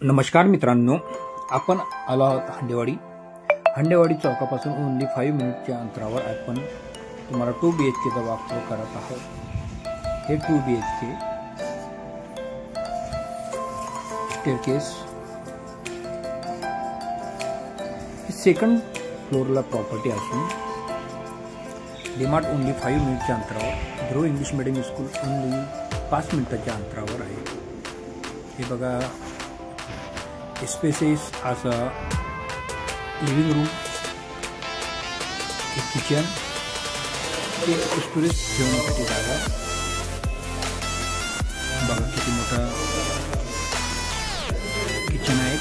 नमस्कार मित्रांनो, आपण आलो आहोत हंडेवाडी चौकापासून ओनली 5 मिनिटच्या अंतरावर आपण तुम्हाला 2 BHK चा वॉकथ्रू करत आहोत। हे 2 BHK स्टेअरकेस सेकंड फ्लोअरला प्रॉपर्टी असून डीमार्ट ओनली 5 मिनिटच्या अंतरावर, ध्रुव इंग्लिश मीडियम स्कूल ओनली 5 मिनिटाच्या अंतरावर आहे। हे बघा, spaces as a living room, एक किचन, ते स्टोरेज ठेवण्यासाठी जागा बघा, किती मोठा किचन आहे।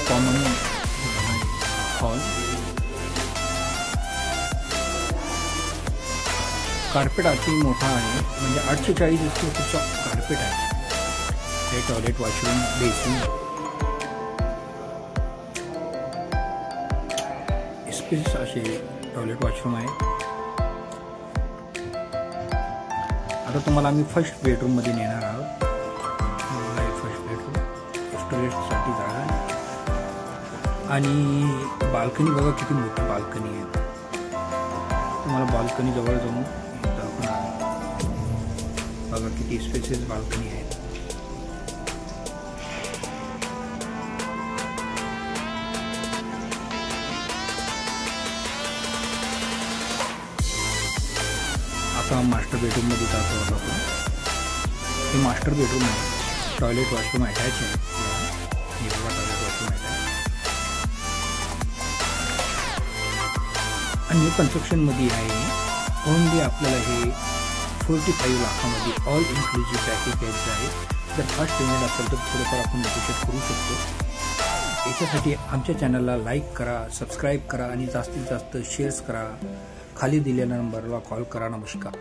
कॉमन हॉल, कार्पेट अति मोठा आहे, म्हणजे 840 स्क्वेअर फूटचा कार्पेट आहे। हे टॉयलेट, वॉशरूम, बेसिन, स्पेस असे टॉयलेट वॉशरूम आहे। आता तुम्हाला आम्ही फर्स्ट बेडरूम मध्ये नेणार आहोत। फर्स्ट बेडरूम स्टोरेजसाठी जागा आहे आणि बाल्कनी बघा, किती मोठी बाल्कनी आहे। तुम्हाला बाल्कनी जवळ जाऊन बघा किती स्पेसेस बाल्कनी आहे। आता मास्टर बेडरूम मध्ये जातो आपण। हे मास्टर बेडरूम आहे, टॉयलेट वॉशरूम अटॅच आहे। हे बघा, टॉयलेट वॉशरूम अटॅच आणि कन्स्ट्रक्शन मध्ये आहे। ओनली आपल्याला हे 45 लाखामध्ये ऑल इन्क्लुसिव्ह पॅकेज घ्यायचं आहे। जर फर्स्ट पेमेंट असेल तर थोडंफार आपण नेगोशिएट करू शकतो। याच्यासाठी आमच्या चॅनलला लाईक करा, सबस्क्राईब करा आणि जास्तीत जास्त शेअर्स करा। खाली दिलेल्या नंबरला कॉल करा। नमस्कार।